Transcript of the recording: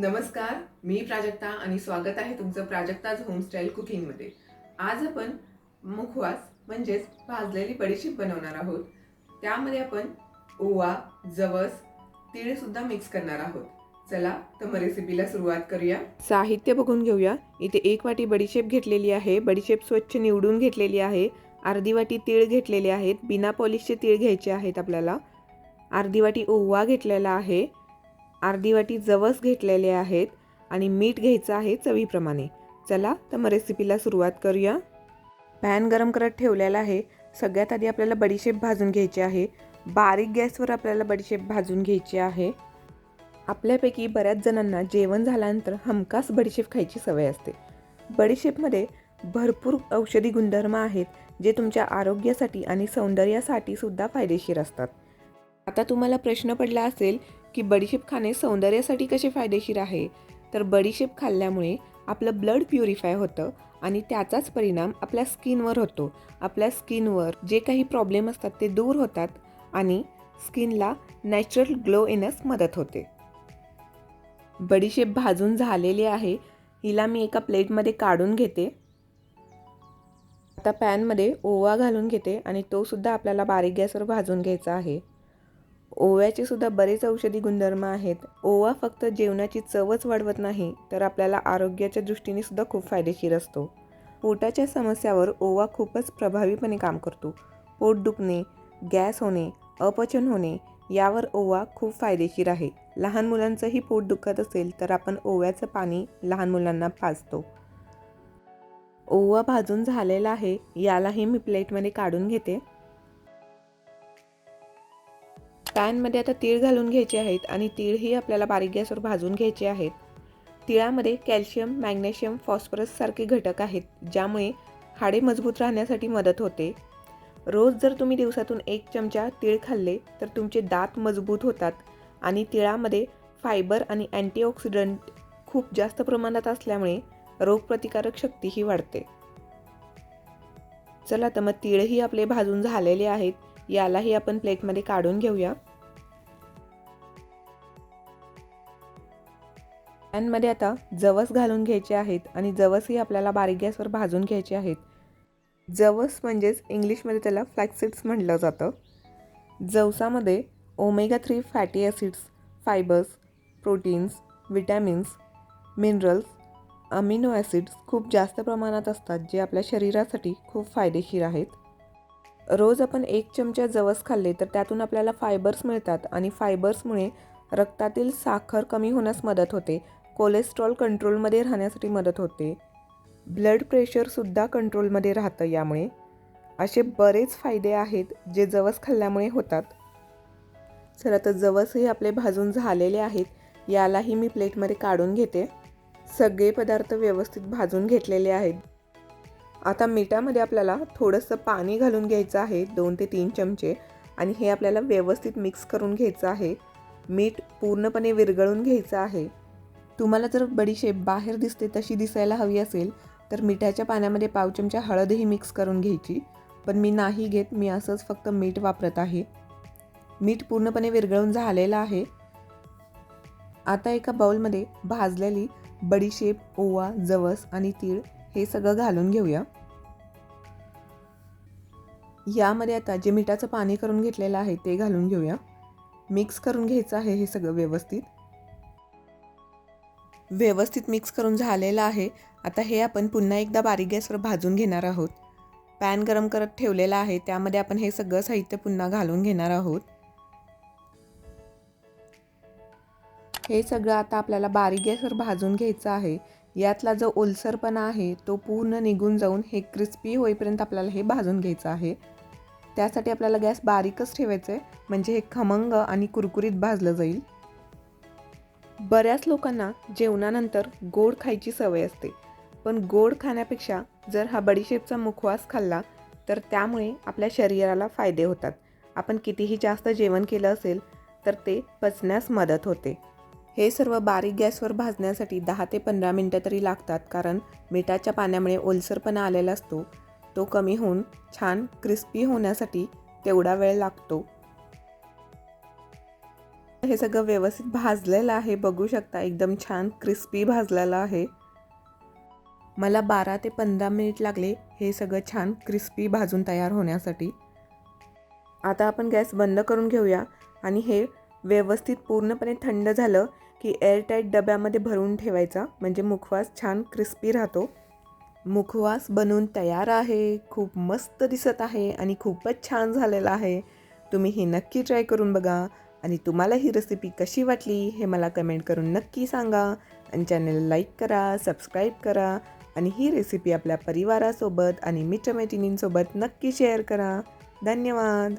नमस्कार, मी प्राजक्ता आणि स्वागत आहे तुमचं प्राजक्ताज होमस्टाईल कुकिंगमध्ये। आज आपण मुखवास म्हणजेच भाजलेली बडीशेप बनवणार आहोत। त्यामध्ये आपण ओवा, जवस, तीळ सुद्धा मिक्स करणार आहोत। चला तर मग रेसिपीला सुरुवात करूया। साहित्य बघून घेऊया। इथे 1 वाटी बडीशेप घेतलेली आहे। बडीशेप स्वच्छ निवडून घेतलेली आहे। अर्धी वाटी तीळ घेतलेले आहेत। बिना पॉलिशचे तीळ घ्यायचे आहेत आपल्याला। अर्धी वाटी ओवा घेतलेला आहे। अर्धी वाटी जवस घेतलेले आहेत आणि मीठ घ्यायचं आहे चवीप्रमाणे। चला तर मग रेसिपीला सुरुवात करूया। पॅन गरम करत ठेवलेला आहे। सगळ्यात आधी आपल्याला बडीशेप भाजून घ्यायची आहे। बारीक गॅसवर आपल्याला बडीशेप भाजून घ्यायची आहे। आपल्यापैकी बऱ्याच जणांना जेवण झाल्यानंतर हमखास बडीशेप खायची सवय असते। बडीशेपमध्ये भरपूर औषधी गुणधर्म आहेत जे तुमच्या आरोग्यासाठी आणि सौंदर्यासाठी सुद्धा फायदेशीर असतात। आता तुम्हाला प्रश्न पडला असेल की बडीशेप खाणे सौंदर्यासाठी कसे फायदेशीर आहे? तर बडीशेप खाल्ल्यामुळे आपलं ब्लड प्युरिफाय होतं आणि त्याचाच परिणाम आपल्या स्किनवर होतो। आपल्या स्किनवर जे काही प्रॉब्लेम असतात ते दूर होतात आणि स्किनला नॅचरल ग्लो येण्यास मदत होते। बडीशेप भाजून झालेली आहे। हिला मी एका प्लेटमध्ये काढून घेते। आता पॅनमध्ये ओवा घालून घेते आणि तो सुद्धा आपल्याला बारीक गॅसवर भाजून घ्यायचा आहे। ओव्याचे सुद्धा बरेच औषधी गुणधर्म आहेत। ओवा फक्त जेवणाची चवच वाढवत नाही तर आपल्याला आरोग्याच्या दृष्टीने सुद्धा खूप फायदेशीर असतो। पोटाच्या समस्यावर ओवा खूपच प्रभावीपणे काम करतो। पोट दुखणे, गॅस होणे, अपचन होणे यावर ओवा खूप फायदेशीर आहे। लहान मुलांचंही पोट दुखत असेल तर आपण ओव्याचं पाणी लहान मुलांना पाजतो। ओवा भाजून झालेला आहे। यालाही मी प्लेटमध्ये काढून घेते। पॅनमध्ये आता तीळ घालून घ्यायचे आहेत आणि तीळही आपल्याला बारीक गॅसवर भाजून घ्यायचे आहेत। तिळामध्ये कॅल्शियम, मॅग्नेशियम, फॉस्फरस सारखे घटक आहेत ज्यामुळे हाडे मजबूत राहण्यासाठी मदत होते। रोज जर तुम्ही दिवसातून 1 चमचा तीळ खाल्ले तर तुमचे दात मजबूत होतात आणि तिळामध्ये फायबर आणि अँटीऑक्सिडंट खूप जास्त प्रमाणात असल्यामुळे रोगप्रतिकारक शक्तीही वाढते। चला तर मग तीळही आपले भाजून झालेले आहेत। यालाही आपण प्लेटमध्ये काढून घेऊया। पॅनमध्ये आता जवस घालून घ्यायचे आहेत आणि जवसही आपल्याला बारीक गॅसवर भाजून घ्यायचे आहेत। जवस म्हणजेच इंग्लिशमध्ये त्याला फ्लॅक्सीड्स म्हटलं जातं। जवसामध्ये omega 3 fatty acids, fibres, proteins, vitamins, minerals, amino acids खूप जास्त प्रमाणात असतात जे आपल्या शरीरासाठी खूप फायदेशीर आहेत। रोज आपण 1 चमचा जवस खाल्ले तर त्यातून आपल्याला फायबर्स मिळतात आणि फायबर्समुळे रक्तातील साखर कमी होण्यास मदत होते। कोलेस्ट्रॉल कंट्रोलमध्ये राहण्यासाठी मदत होते। ब्लड प्रेशरसुद्धा कंट्रोलमध्ये राहतं यामुळे। असे बरेच फायदे आहेत जे जवस खाल्ल्यामुळे होतात। चला तर जवसही आपले भाजून झालेले आहेत। यालाही मी प्लेटमध्ये काढून घेते। सगळे पदार्थ व्यवस्थित भाजून घेतलेले आहेत। आता मिठामध्ये आपल्याला थोडंसं पाणी घालून घ्यायचं आहे 2 ते 3 चमचे आणि हे आपल्याला व्यवस्थित मिक्स करून घ्यायचं आहे। मीठ पूर्णपणे विरघळून घ्यायचं आहे। तुम्हाला जर बडीशेप बाहेर दिसते तशी दिसायला हवी असेल तर मिठाच्या पाण्यामध्ये पाव चमचा हळदही मिक्स करून घ्यायची, पण मी नाही घेत। मी असंच फक्त मीठ वापरत आहे। मीठ पूर्णपणे विरघळून झालेलं आहे। आता एका बाउलमध्ये भाजलेली बडीशेप, ओवा, जवस आणि तीळ हे सगळं घालून घेऊया। यामध्ये आता जे मिठाचं पाणी करून घेतलेलं आहे ते घालून घेऊया। मिक्स करून घ्यायचं आहे हे सगळं व्यवस्थित मिक्स करून झालेलं आहे। आता हे आपण पुन्हा एकदा बारीक गॅसवर भाजून घेणार आहोत। पॅन गरम करत ठेवलेला आहे त्यामध्ये आपण हे सगळं साहित्य पुन्हा घालून घेणार आहोत। हे सगळं आता आपल्याला बारीक गॅसवर भाजून घ्यायचं आहे। यातला जो ओलसरपणा आहे तो पूर्ण निघून जाऊन हे क्रिस्पी होईपर्यंत आपल्याला हे भाजून घ्यायचं आहे। त्यासाठी आपल्याला गॅस बारीकच ठेवायचा आहे म्हणजे हे खमंग आणि कुरकुरीत भाजलं जाईल। बऱ्याच लोकांना जेवणानंतर गोड खायची सवय असते, पण गोड खाण्यापेक्षा जर हा बडीशेपचा मुखवास खाल्ला तर त्यामुळे आपल्या शरीराला फायदे होतात। आपण कितीही जास्त जेवण केलं असेल तर ते पचण्यास मदत होते। हे सर्व बारीक गॅसवर भाजण्यासाठी 10 ते 15 मिनिटं तरी लागतात, कारण मिठाच्या पाण्यामुळे ओलसरपणा आलेला असतो तो कमी होऊन छान क्रिस्पी होण्यासाठी तेवढा वेळ लागतो। हे सगळं व्यवस्थित भाजलेलं आहे, बघू शकता एकदम छान क्रिस्पी भाजलेलं आहे. मला 12 ते 15 मिनिट लागले हे सगळं छान क्रिस्पी भाजून तयार होण्यासाठी. आता आपण गॅस बंद करून घेऊया आणि हे व्यवस्थित पूर्णपणे थंड झालं की एअरटाईट डब्यामध्ये भरून ठेवायचा, म्हणजे मुखवास छान क्रिस्पी राहतो. मुखवास बनवून तयार आहे. खूप मस्त दिसत आहे आणि खूपच छान झालेला आहे. तुम्ही ही नक्की ट्राय करून बघा आणि तुम्हाला ही रेसिपी कशी वाटली हे मला कमेंट करून नक्की सांगा. आणि चॅनल लाईक करा, सबस्क्राईब करा आणि ही रेसिपी आपल्या परिवारासोबत आणि मित्रमैत्रिणींसोबत नक्की शेअर करा. धन्यवाद.